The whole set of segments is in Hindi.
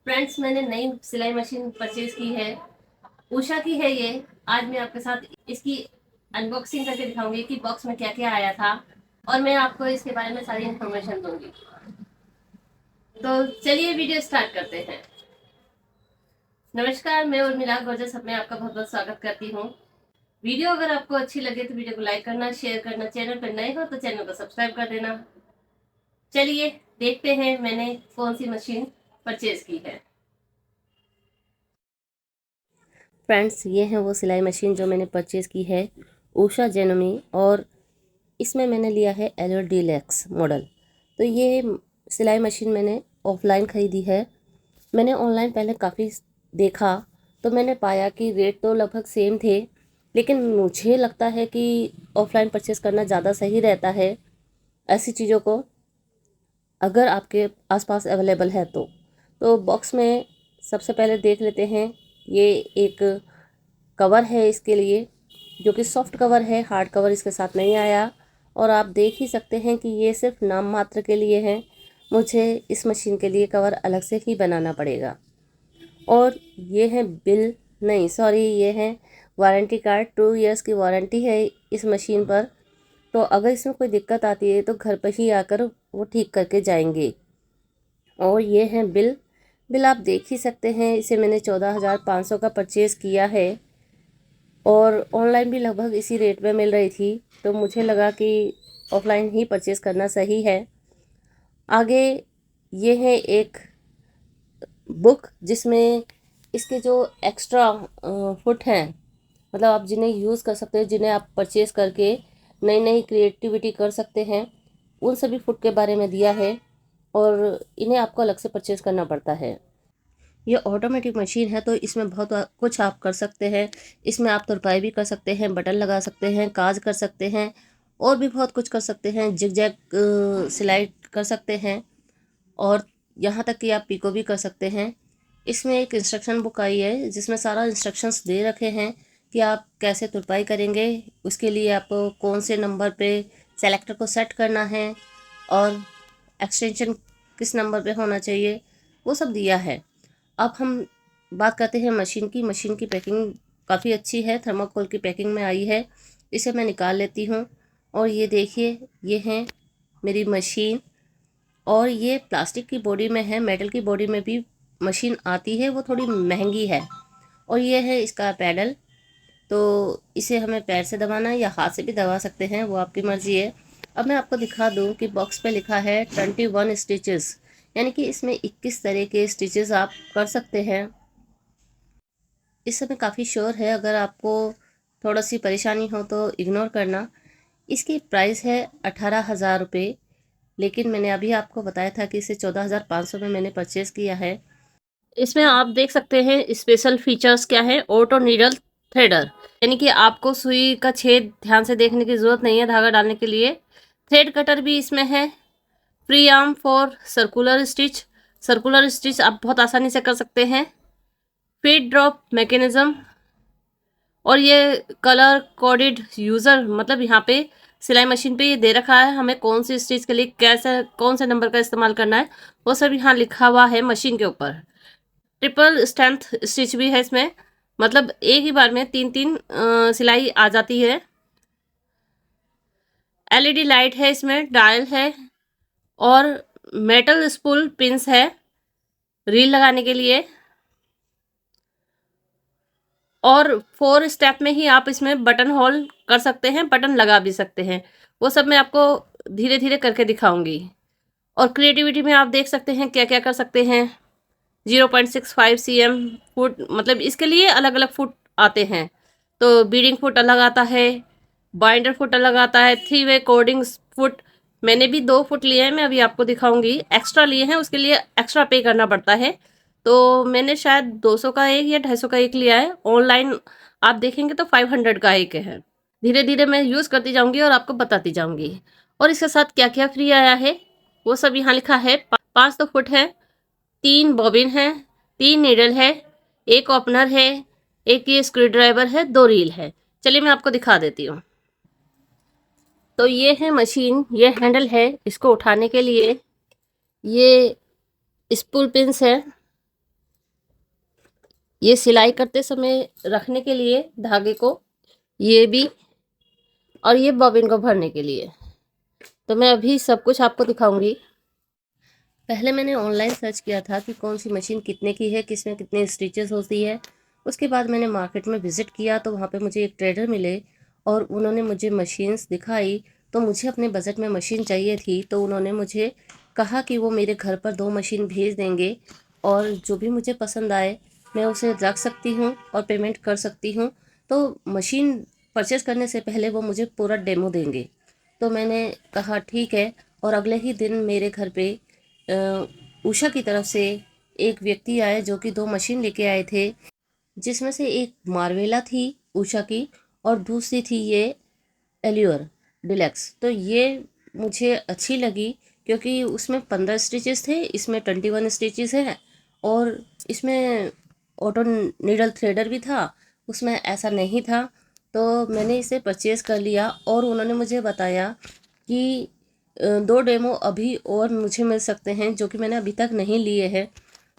फ्रेंड्स, मैंने नई सिलाई मशीन परचेज की है। उषा की है ये। आज मैं आपके साथ इसकी अनबॉक्सिंग करके दिखाऊंगी कि बॉक्स में क्या क्या आया था, और मैं आपको इसके बारे में सारी इन्फॉर्मेशन दूंगी। तो चलिए वीडियो स्टार्ट करते हैं। नमस्कार, मैं उर्मिला गोरजस में आपका बहुत बहुत स्वागत करती हूँ। वीडियो अगर आपको अच्छी लगे तो वीडियो को लाइक करना, शेयर करना, चैनल पर नए हो तो चैनल को सब्सक्राइब कर देना। चलिए देखते हैं मैंने कौन सी मशीन परचेज की है। फ्रेंड्स, ये है वो सिलाई मशीन जो मैंने परचेज़ की है, उषा जेनोमी। और इसमें मैंने लिया है एलो डीलक्स मॉडल। तो ये सिलाई मशीन मैंने ऑफलाइन ख़रीदी है। मैंने ऑनलाइन पहले काफ़ी देखा तो मैंने पाया कि रेट तो लगभग सेम थे, लेकिन मुझे लगता है कि ऑफलाइन परचेज़ करना ज़्यादा सही रहता है ऐसी चीज़ों को, अगर आपके आसपास अवेलेबल है तो बॉक्स में सबसे पहले देख लेते हैं। ये एक कवर है इसके लिए, जो कि सॉफ्ट कवर है, हार्ड कवर इसके साथ नहीं आया। और आप देख ही सकते हैं कि ये सिर्फ नाम मात्र के लिए है। मुझे इस मशीन के लिए कवर अलग से ही बनाना पड़ेगा। और ये है बिल, नहीं सॉरी, ये है वारंटी कार्ड। 2 इयर्स की वारंटी है इस मशीन पर। तो अगर इसमें कोई दिक्कत आती है तो घर पर ही आकर वो ठीक करके जाएंगे। और ये है बिल। बिल आप देख ही सकते हैं। इसे मैंने 14,500 का परचेज़ किया है, और ऑनलाइन भी लगभग इसी रेट में मिल रही थी। तो मुझे लगा कि ऑफलाइन ही परचेज़ करना सही है। आगे ये है एक बुक, जिसमें इसके जो एक्स्ट्रा फुट हैं, मतलब आप जिन्हें यूज़ कर सकते हैं, जिन्हें आप परचेज़ करके नई नई क्रिएटिविटी कर सकते हैं, उन सभी फुट के बारे में दिया है। और इन्हें आपको अलग से परचेज़ करना पड़ता है। ये ऑटोमेटिक मशीन है तो इसमें बहुत कुछ आप कर सकते हैं। इसमें आप तुरपाई भी कर सकते हैं, बटन लगा सकते हैं, काज कर सकते हैं, और भी बहुत कुछ कर सकते हैं। जिग जैग सिलाई कर सकते हैं, और यहाँ तक कि आप पिको भी कर सकते हैं। इसमें एक इंस्ट्रक्शन बुक आई है जिसमें सारा इंस्ट्रक्शंस दे रखे हैं कि आप कैसे तुरपाई करेंगे। उसके लिए आपको कौन से नंबर पे सेलेक्टर को सेट करना है, और एक्सटेंशन किस नंबर पे होना चाहिए, वो सब दिया है। अब हम बात करते हैं मशीन की। मशीन की पैकिंग काफ़ी अच्छी है, थर्माकोल की पैकिंग में आई है। इसे मैं निकाल लेती हूँ। और ये देखिए, ये है मेरी मशीन। और ये प्लास्टिक की बॉडी में है, मेटल की बॉडी में भी मशीन आती है, वो थोड़ी महंगी है। और ये है इसका पैडल। तो इसे हमें पैर से दबाना है या हाथ से भी दबा सकते हैं, वो आपकी मर्ज़ी है। अब मैं आपको दिखा दूँ कि बॉक्स पे लिखा है 21 स्टिचेस, यानी कि इसमें 21 तरह के स्टिचेस आप कर सकते हैं। इस समय काफ़ी श्योर है, अगर आपको थोड़ा सी परेशानी हो तो इग्नोर करना। इसकी प्राइस है 18,000 रुपये, लेकिन मैंने अभी आपको बताया था कि इसे 14,500 में मैंने परचेज़ किया है। इसमें आप देख सकते हैं स्पेशल फीचर्स क्या है। ऑटो नीडल थ्रेडर, यानी कि आपको सुई का छेद ध्यान से देखने की ज़रूरत नहीं है धागा डालने के लिए। थ्रेड कटर भी इसमें है। Free arm for circular stitch, circular stitch आप बहुत आसानी से कर सकते हैं। फीड ड्रॉप मैकेनिज्म, और ये कलर कोडेड यूज़र, मतलब यहाँ पे सिलाई मशीन पे ये दे रखा है हमें कौन सी स्टिच के लिए कैसे कौन से नंबर का इस्तेमाल करना है, वो सब यहाँ लिखा हुआ है मशीन के ऊपर। ट्रिपल स्ट्रेंथ स्टिच भी है इसमें, मतलब एक ही बार में तीन तीन सिलाई आ जाती है। एलईडी लाइट है इसमें, डायल है, और मेटल स्पूल पिंस है रील लगाने के लिए। और 4 स्टेप में ही आप इसमें बटन होल कर सकते हैं, बटन लगा भी सकते हैं। वो सब मैं आपको धीरे धीरे करके दिखाऊंगी। और क्रिएटिविटी में आप देख सकते हैं क्या क्या कर सकते हैं। 0.65 cm फुट, मतलब इसके लिए अलग अलग फुट आते हैं। तो बीडिंग फुट अलग आता है, बाइंडर फुट अलग आता है, 3 वे कोडिंग फुट। मैंने भी 2 फुट लिए हैं, मैं अभी आपको दिखाऊंगी। एक्स्ट्रा लिए हैं, उसके लिए एक्स्ट्रा पे करना पड़ता है। तो मैंने शायद 200 का एक या 250 का एक लिया है। ऑनलाइन आप देखेंगे तो 500 का एक है। धीरे धीरे मैं यूज़ करती जाऊंगी और आपको बताती जाऊंगी। और इसके साथ क्या क्या फ्री आया है वो सब यहाँ लिखा है। 5 फुट है, 3 बॉबिन है, 3 नीडल है, एक ओपनर है, एक ये स्क्रू ड्राइवर है, 2 रील है। चलिए मैं आपको दिखा देती हूँ। तो ये है मशीन, ये हैंडल है इसको उठाने के लिए। ये स्पूल पिंस है, ये सिलाई करते समय रखने के लिए धागे को, ये भी, और ये बॉबिन को भरने के लिए। तो मैं अभी सब कुछ आपको दिखाऊंगी। पहले मैंने ऑनलाइन सर्च किया था कि कौन सी मशीन कितने की है, किसमें कितने स्टिचेस होती है। उसके बाद मैंने मार्केट में विज़िट किया तो वहाँ पे मुझे एक ट्रेडर मिले और उन्होंने मुझे मशीन्स दिखाई। तो मुझे अपने बजट में मशीन चाहिए थी, तो उन्होंने मुझे कहा कि वो मेरे घर पर 2 मशीन भेज देंगे और जो भी मुझे पसंद आए मैं उसे रख सकती हूँ और पेमेंट कर सकती हूँ। तो मशीन परचेज़ करने से पहले वो मुझे पूरा डेमो देंगे। तो मैंने कहा ठीक है, और अगले ही दिन मेरे घर पे उषा की तरफ से एक व्यक्ति आए जो कि 2 मशीन लेके आए थे, जिसमें से एक मार्वेला थी उषा की और दूसरी थी ये एल्योर डिलक्स। तो ये मुझे अच्छी लगी क्योंकि उसमें 15 स्टिचेस थे, इसमें 21 स्टिचेस हैं और इसमें ऑटो नीडल थ्रेडर भी था, उसमें ऐसा नहीं था। तो मैंने इसे परचेज़ कर लिया और उन्होंने मुझे बताया कि 2 डेमो अभी और मुझे मिल सकते हैं जो कि मैंने अभी तक नहीं लिए हैं।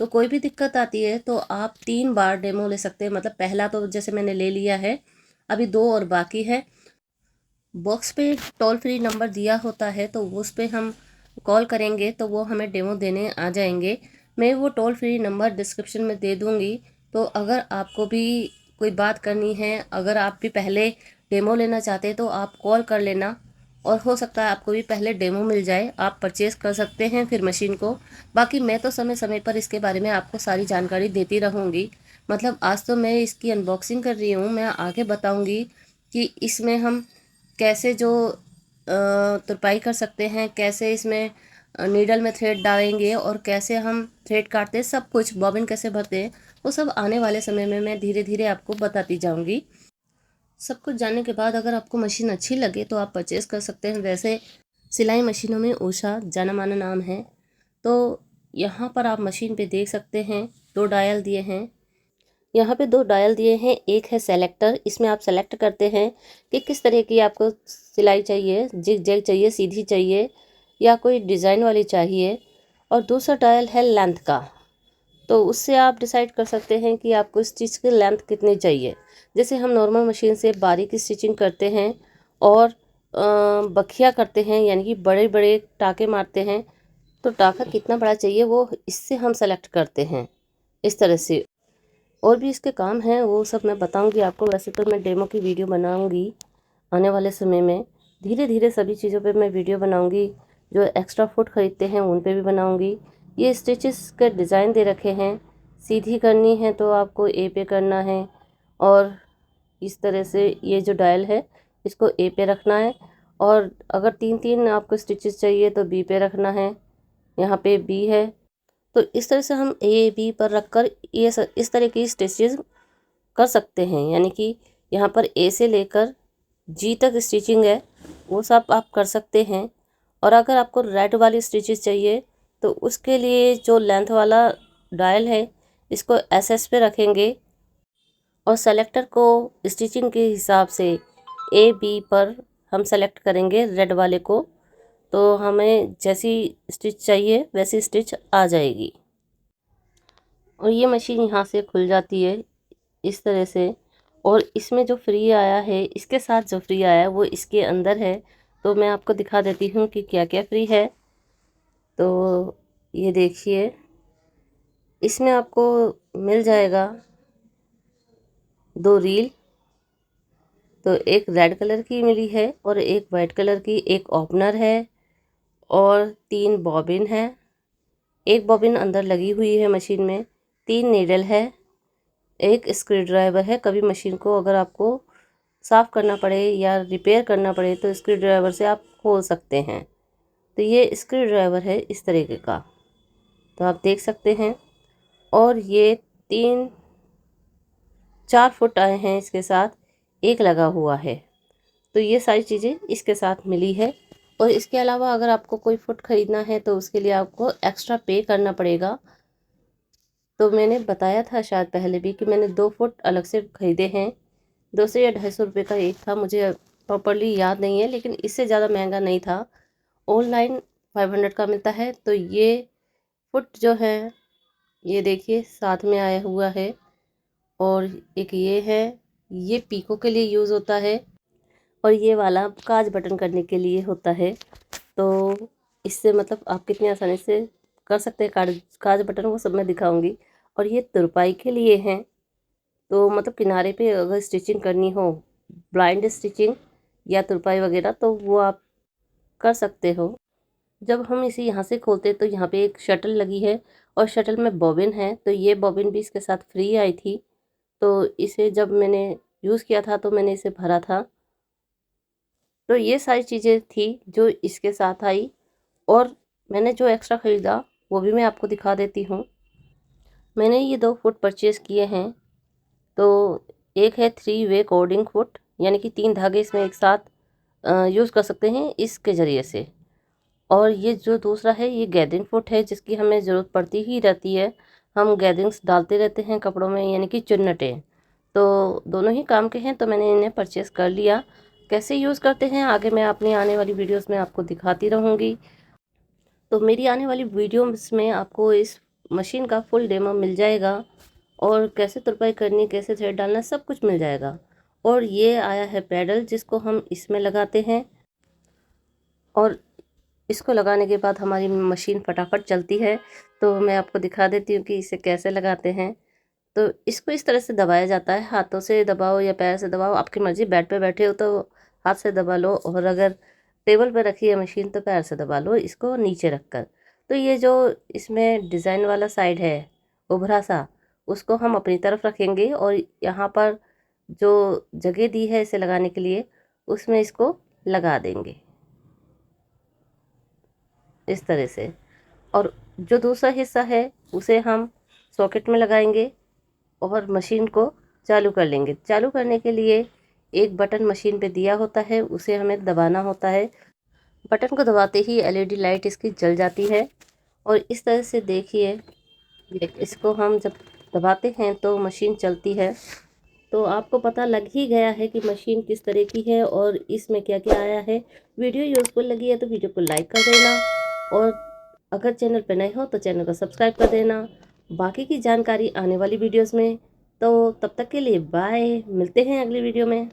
तो कोई भी दिक्कत आती है तो आप 3 बार डेमो ले सकते हैं। मतलब पहला तो जैसे मैंने ले लिया है, अभी 2 और बाकी है। बॉक्स पे टोल फ्री नंबर दिया होता है तो उस पे हम कॉल करेंगे तो वो हमें डेमो देने आ जाएंगे। मैं वो टोल फ्री नंबर डिस्क्रिप्शन में दे दूँगी। तो अगर आपको भी कोई बात करनी है, अगर आप भी पहले डेमो लेना चाहते हैं तो आप कॉल कर लेना और हो सकता है आपको भी पहले डेमो मिल जाए, आप परचेज़ कर सकते हैं फिर मशीन को। बाकी मैं तो समय समय पर इसके बारे में आपको सारी जानकारी देती रहूँगी। मतलब आज तो मैं इसकी अनबॉक्सिंग कर रही हूँ, मैं आगे बताऊँगी कि इसमें हम कैसे जो तुरपाई कर सकते हैं, कैसे इसमें नीडल में थ्रेड डालेंगे और कैसे हम थ्रेड काटते हैं, सब कुछ बॉबिन कैसे भरते हैं, वो सब आने वाले समय में मैं धीरे धीरे आपको बताती जाऊंगी। सब कुछ जानने के बाद अगर आपको मशीन अच्छी लगे तो आप परचेज़ कर सकते हैं। वैसे सिलाई मशीनों में उषा जाना माना नाम है। तो यहाँ पर आप मशीन पे देख सकते हैं 2 डायल दिए हैं। यहाँ पे 2 डायल दिए हैं, एक है सेलेक्टर, इसमें आप सेलेक्ट करते हैं कि किस तरह की आपको सिलाई चाहिए, जिग जैग चाहिए, सीधी चाहिए या कोई डिज़ाइन वाली चाहिए। और दूसरा डायल है लेंथ का, तो उससे आप डिसाइड कर सकते हैं कि आपको स्टिच की लेंथ कितनी चाहिए। जैसे हम नॉर्मल मशीन से बारीक स्टिचिंग करते हैं और बखिया करते हैं, यानी कि बड़े बड़े टाँके मारते हैं, तो टाँका कितना बड़ा चाहिए वो इससे हम सेलेक्ट करते हैं इस तरह से। और भी इसके काम हैं, वो सब मैं बताऊंगी आपको। वैसे तो मैं डेमो की वीडियो बनाऊंगी आने वाले समय में, धीरे धीरे सभी चीज़ों पे मैं वीडियो बनाऊंगी। जो एक्स्ट्रा फुट ख़रीदते हैं उन पे भी बनाऊंगी। ये स्टिचेस के डिज़ाइन दे रखे हैं, सीधी करनी है तो आपको ए पे करना है, और इस तरह से ये जो डायल है इसको ए पे रखना है, और अगर 3-3 आपको स्टिचेस चाहिए तो बी पे रखना है। यहाँ पे बी है, तो इस तरह से हम ए बी पर रखकर इस तरह की स्टिचेस कर सकते हैं। यानी कि यहाँ पर ए से लेकर जी तक स्टिचिंग है, वो सब आप कर सकते हैं। और अगर आपको रेड वाली स्टिचेस चाहिए तो उसके लिए जो लेंथ वाला डायल है इसको एस पे रखेंगे और सेलेक्टर को स्टिचिंग के हिसाब से ए बी पर हम सेलेक्ट करेंगे रेड वाले को, तो हमें जैसी स्टिच चाहिए वैसी स्टिच आ जाएगी। और ये मशीन यहाँ से खुल जाती है इस तरह से। और इसमें जो फ्री आया है, इसके साथ जो फ्री आया है वो इसके अंदर है। तो मैं आपको दिखा देती हूँ कि क्या क्या फ्री है। तो ये देखिए, इसमें आपको मिल जाएगा 2 रील। तो एक रेड कलर की मिली है और एक वाइट कलर की, एक ओपनर है और 3 बॉबिन है। एक बॉबिन अंदर लगी हुई है मशीन में, 3 नीडल है, एक स्क्रू ड्राइवर है। कभी मशीन को अगर आपको साफ़ करना पड़े या रिपेयर करना पड़े तो स्क्रू ड्राइवर से आप खोल सकते हैं। तो ये स्क्रू ड्राइवर है इस तरीके का, तो आप देख सकते हैं। और ये 3-4 फुट आए हैं इसके साथ, एक लगा हुआ है। तो ये सारी चीज़ें इसके साथ मिली है। और इसके अलावा अगर आपको कोई फुट ख़रीदना है तो उसके लिए आपको एक्स्ट्रा पे करना पड़ेगा। तो मैंने बताया था शायद पहले भी कि मैंने 2 फुट अलग से ख़रीदे हैं। 200 या 250 रुपये का एक था, मुझे प्रॉपरली याद नहीं है, लेकिन इससे ज़्यादा महंगा नहीं था। ऑनलाइन 500 का मिलता है। तो ये फुट जो है ये देखिए साथ में आया हुआ है और एक ये है, ये पीको के लिए यूज़ होता है और ये वाला काज बटन करने के लिए होता है। तो इससे मतलब आप कितनी आसानी से कर सकते हैं काज काज बटन, वो सब मैं दिखाऊंगी। और ये तुरपाई के लिए हैं, तो मतलब किनारे पे अगर स्टिचिंग करनी हो, ब्लाइंड स्टिचिंग या तुरपाई वगैरह, तो वो आप कर सकते हो। जब हम इसे यहाँ से खोलते हैं तो यहाँ पे एक शटल लगी है और शटल में बॉबिन है, तो ये बॉबिन भी इसके साथ फ्री आई थी। तो इसे जब मैंने यूज़ किया था तो मैंने इसे भरा था। तो ये सारी चीज़ें थी जो इसके साथ आई। और मैंने जो एक्स्ट्रा ख़रीदा वो भी मैं आपको दिखा देती हूँ। मैंने ये 2 फुट परचेज़ किए हैं। तो एक है 3 वे कॉर्डिंग फुट, यानी कि 3 धागे इसमें एक साथ यूज़ कर सकते हैं इसके ज़रिए से। और ये जो दूसरा है ये गैदरिंग फुट है, जिसकी हमें ज़रूरत पड़ती ही रहती है। हम गैदरिंग्स डालते रहते हैं कपड़ों में, यानी कि चुन्नटें। तो दोनों ही काम के हैं, तो मैंने इन्हें परचेज़ कर लिया। कैसे यूज़ करते हैं आगे मैं अपनी आने वाली वीडियोस में आपको दिखाती रहूँगी। तो मेरी आने वाली वीडियोस में आपको इस मशीन का फुल डेमो मिल जाएगा और कैसे तुरपाई करनी, कैसे थ्रेड डालना, सब कुछ मिल जाएगा। और ये आया है पैडल, जिसको हम इसमें लगाते हैं और इसको लगाने के बाद हमारी मशीन फटाफट चलती है। तो मैं आपको दिखा देती हूँ कि इसे कैसे लगाते हैं। तो इसको इस तरह से दबाया जाता है, हाथों से दबाओ या पैर से दबाओ, आपकी मर्ज़ी। बेड पे बैठे हो तो हाथ से दबा लो, और अगर टेबल पे रखी है मशीन तो पैर से दबा लो इसको नीचे रख कर। तो ये जो इसमें डिज़ाइन वाला साइड है उभरा सा, उसको हम अपनी तरफ रखेंगे और यहाँ पर जो जगह दी है इसे लगाने के लिए, उसमें इसको लगा देंगे इस तरह से। और जो दूसरा हिस्सा है उसे हम सॉकेट में लगाएंगे और मशीन को चालू कर लेंगे। चालू करने के लिए एक बटन मशीन पे दिया होता है, उसे हमें दबाना होता है। बटन को दबाते ही एलईडी लाइट इसकी जल जाती है। और इस तरह से देखिए, इसको हम जब दबाते हैं तो मशीन चलती है। तो आपको पता लग ही गया है कि मशीन किस तरह की है और इसमें क्या क्या आया है। वीडियो यूज़फुल लगी है तो वीडियो को लाइक कर देना, और अगर चैनल पर नए हो तो चैनल को सब्सक्राइब कर देना। बाकी की जानकारी आने वाली वीडियोस में। तो तब तक के लिए बाय, मिलते हैं अगली वीडियो में।